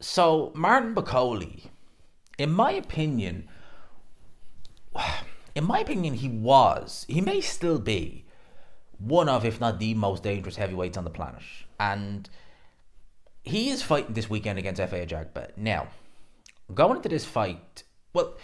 So Martin Bakoli, in my opinion, he may still be one of, if not the most dangerous heavyweights on the planet. And he is fighting this weekend against F.A. Ajagba. Now, going into this fight, well,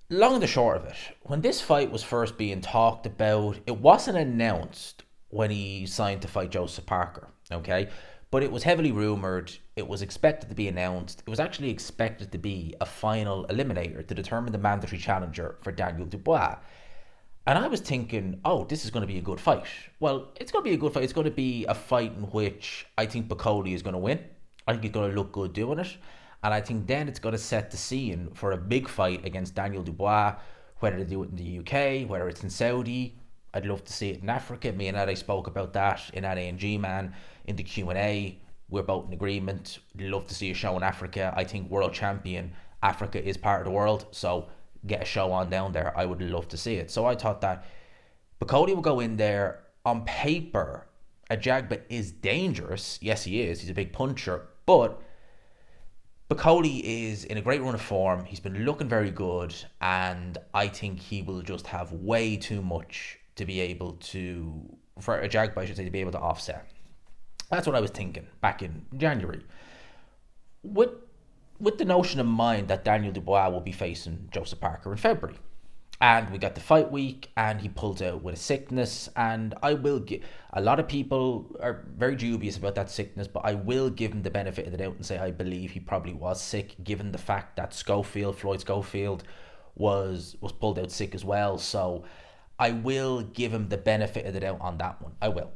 long and the short of it, when this fight was first being talked about, it wasn't announced when he signed to fight Joseph Parker, okay? But it was heavily rumored. It was expected to be announced. It was actually expected to be a final eliminator to determine the mandatory challenger for Daniel Dubois. And I was thinking, oh, this is going to be a good fight. Well, it's going to be a good fight. It's going to be a fight in which I think Bakoli is going to win. I think he's going to look good doing it. And I think then it's going to set the scene for a big fight against Daniel Dubois, whether they do it in the UK, whether it's in Saudi. I'd love to see it in Africa. Me and Ade spoke about that in that ANG, man, in the Q&A. We're both in agreement. Love to see a show in Africa. I think world champion Africa is part of the world. So get a show on down there. I would love to see it. So I thought that Bakole will go in there. On paper, Ajagba is dangerous. Yes, he is. He's a big puncher. But Bakole is in a great run of form. He's been looking very good. And I think he will just have way too much to be able to, for Ajagba, I should say, to be able to offset. That's what I was thinking back in January. With with the notion in mind that Daniel Dubois will be facing Joseph Parker in February. And we got the fight week, and he pulled out with a sickness. And I will give, a lot of people are very dubious about that sickness, but I will give him the benefit of the doubt and say I believe he probably was sick, given the fact that Floyd Schofield, was pulled out sick as well. So I will give him the benefit of the doubt on that one. I will.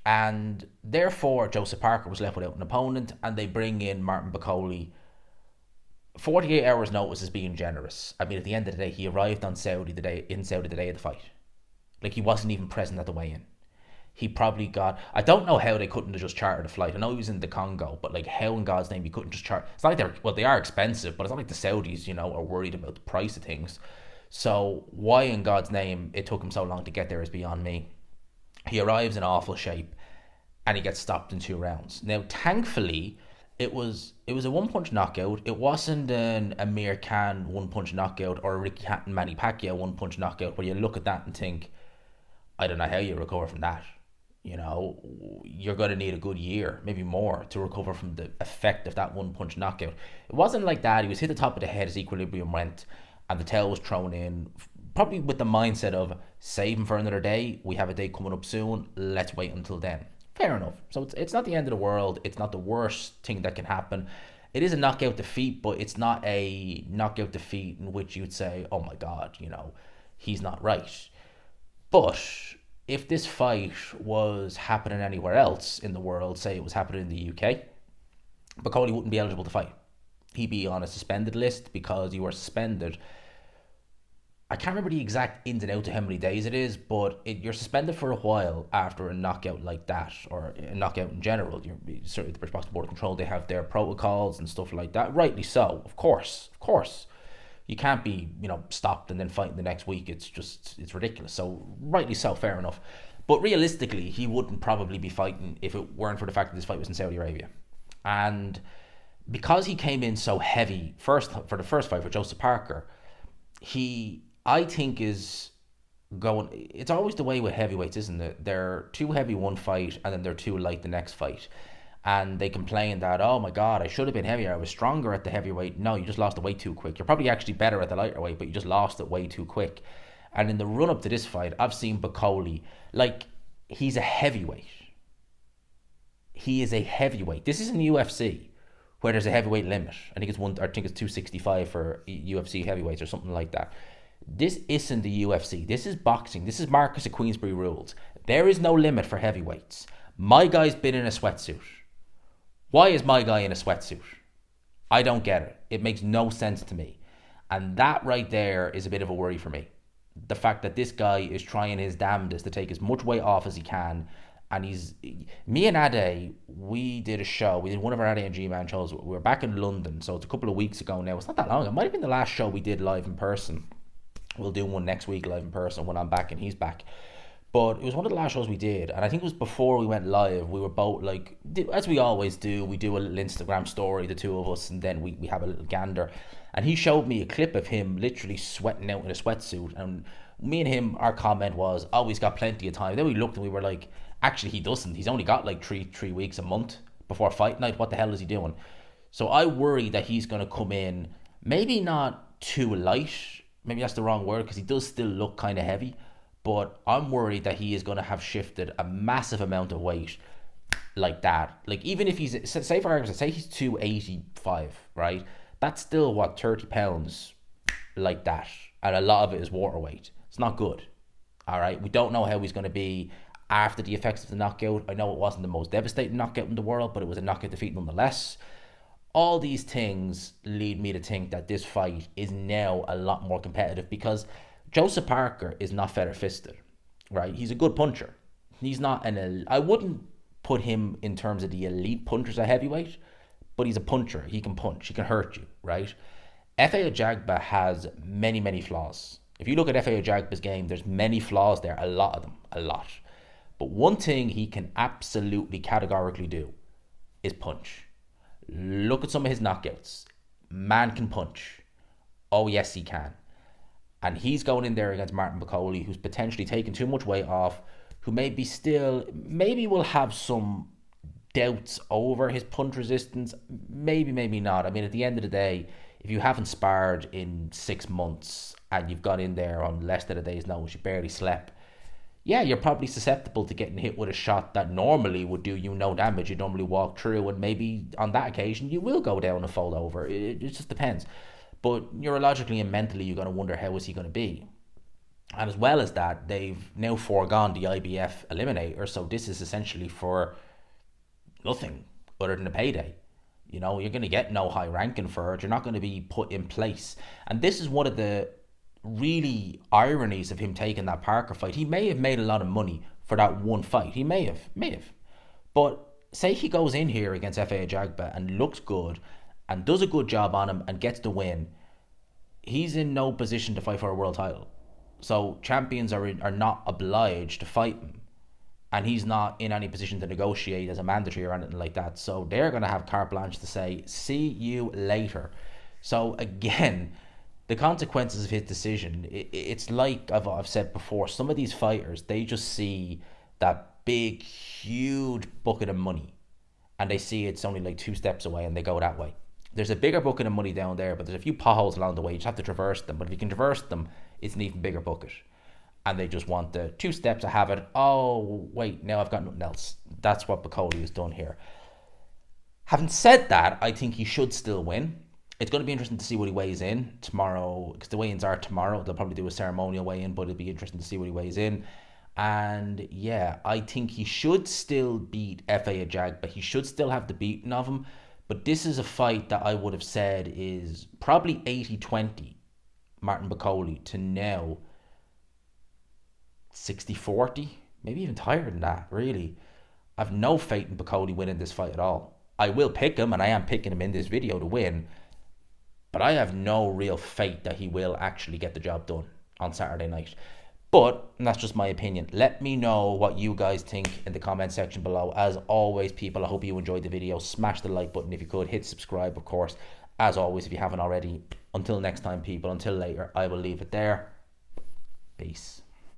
And therefore, Joseph Parker was left without an opponent, and they bring in Martin Bakole. 48 hours notice is being generous. I mean, at the end of the day, he arrived on Saudi the day of the fight. Like, he wasn't even present at the weigh-in. He probably got, I don't know how they couldn't have just chartered a flight. I know he was in the Congo, but like, how in God's name he couldn't just charter? It's not like they are expensive, but it's not like the Saudis, are worried about the price of things. So why in God's name it took him so long to get there is beyond me. He arrives in awful shape, and he gets stopped in 2 rounds. Now, thankfully, it was a one punch knockout. It wasn't an Amir Khan one punch knockout or a Ricky Hatton Manny Pacquiao one punch knockout where you look at that and think, I don't know how you recover from that. You're going to need a good year, maybe more, to recover from the effect of that one punch knockout. It wasn't like that. He was hit the top of the head as equilibrium went, and the tail was thrown in, probably with the mindset of save him for another day. We have a day coming up soon. Let's wait until then. Fair enough. So it's not the end of the world. It's not the worst thing that can happen. It is a knockout defeat, but it's not a knockout defeat in which you'd say, oh my God, he's not right. But if this fight was happening anywhere else in the world, say it was happening in the UK, Bakole wouldn't be eligible to fight. He'd be on a suspended list because you were suspended. I can't remember the exact ins and outs of how many days it is, but you're suspended for a while after a knockout like that, or a knockout in general. Certainly the British Boxing Board of Control, they have their protocols and stuff like that. Rightly so, of course. You can't be, stopped and then fighting the next week. It's ridiculous. So rightly so, fair enough. But realistically, he wouldn't probably be fighting if it weren't for the fact that this fight was in Saudi Arabia. And because he came in so heavy for the first fight for Joseph Parker, he, I think, is going. It's always the way with heavyweights, isn't it? They're too heavy one fight, and then they're too light the next fight. And they complain that, oh my God, I should have been heavier. I was stronger at the heavyweight. No, you just lost it way too quick. You're probably actually better at the lighter weight, but you just lost it way too quick. And in the run up to this fight, I've seen Bakole, like, he's a heavyweight. He is a heavyweight. This isn't the UFC where there's a heavyweight limit. I think it's 265 for UFC heavyweights or something like that. This isn't the UFC. This is boxing. This is Marcus of Queensberry rules. There is no limit for heavyweights. My guy's been in a sweatsuit. Why is my guy in a sweatsuit? I don't get it. It makes no sense to me. And that right there is a bit of a worry for me. The fact that this guy is trying his damnedest to take as much weight off as he can. And me and Ade, we did one of our Ade and G-Man shows. We were back in London, so it's a couple of weeks ago now. It's not that long. It might have been the last show we did live in person. We'll do one next week live in person when I'm back and he's back. But it was one of the last shows we did, and I think it was before we went live. We were both like, as we always do, we do a little Instagram story, the two of us, and then we have a little gander. And he showed me a clip of him literally sweating out in a sweatsuit. And me and him, our comment was, oh, he's got plenty of time. Then we looked and we were like, actually, he doesn't. He's only got like three weeks, a month before fight night. What the hell is he doing? So I worry that he's going to come in, maybe not too light. Maybe that's the wrong word because he does still look kind of heavy. But I'm worried that he is going to have shifted a massive amount of weight like that. Like, even if he's, say for argument's sake, say he's 285, right? That's still, what, 30 pounds like that. And a lot of it is water weight. It's not good. All right? We don't know how he's going to be after the effects of the knockout. I know it wasn't the most devastating knockout in the world, but it was a knockout defeat nonetheless. All these things lead me to think that this fight is now a lot more competitive because Joseph Parker is not feather fisted, right? He's a good puncher. He's not I wouldn't put him in terms of the elite punchers at heavyweight, but he's a puncher. He can punch. He can hurt you, right? F.A. Ajagba has many, many flaws. If you look at F.A. Ajagba's game, there's many flaws there, a lot of them, a lot. But one thing he can absolutely categorically do is punch. Look at some of his knockouts. Man can punch. Oh, yes, he can. And he's going in there against Martin Bakole, who's potentially taking too much weight off, who maybe will have some doubts over his punch resistance. Maybe not. I mean, at the end of the day, if you haven't sparred in 6 months and you've got in there on less than a day's notice, you barely slept, yeah, you're probably susceptible to getting hit with a shot that normally would do you no damage. You normally walk through, and maybe on that occasion you will go down and fall over. It just depends. But neurologically and mentally, you're going to wonder, how is he going to be? And as well as that, they've now foregone the IBF eliminator, so this is essentially for nothing other than a payday. You know, you're going to get no high ranking for it. You're not going to be put in place. And this is one of the really ironies of him taking that Parker fight. He may have made a lot of money for that one fight. He may have. But say he goes in here against F.A. Ajagba and looks good and does a good job on him and gets the win, he's in no position to fight for a world title. So champions are not obliged to fight him, and he's not in any position to negotiate as a mandatory or anything like that. So they're going to have carte blanche to say, see you later. So again, the consequences of his decision, it's like I've said before, some of these fighters, they just see that big, huge bucket of money, and they see it's only like 2 steps away, and they go that way. There's a bigger bucket of money down there, but there's a few potholes along the way. You just have to traverse them. But if you can traverse them, it's an even bigger bucket. And they just want the 2 steps to have it. Oh, wait, now I've got nothing else. That's what Bakoli has done here. Having said that, I think he should still win. It's going to be interesting to see what he weighs in tomorrow, because the weigh-ins are tomorrow. They'll probably do a ceremonial weigh-in, but it'll be interesting to see what he weighs in. And yeah, I think he should still beat F.A. Ajagba. He should still have the beating of him. But this is a fight that I would have said is probably 80-20 Martin Bakole to now 60-40, maybe even higher than that, really. I've no faith in Bakole winning this fight at all. I will pick him, and I am picking him in this video to win, but I have no real faith that he will actually get the job done on Saturday night. But that's just my opinion. Let me know what you guys think in the comment section below. As always, people, I hope you enjoyed the video. Smash the like button if you could. Hit subscribe, of course. As always, if you haven't already. Until next time, people. Until later, I will leave it there. Peace.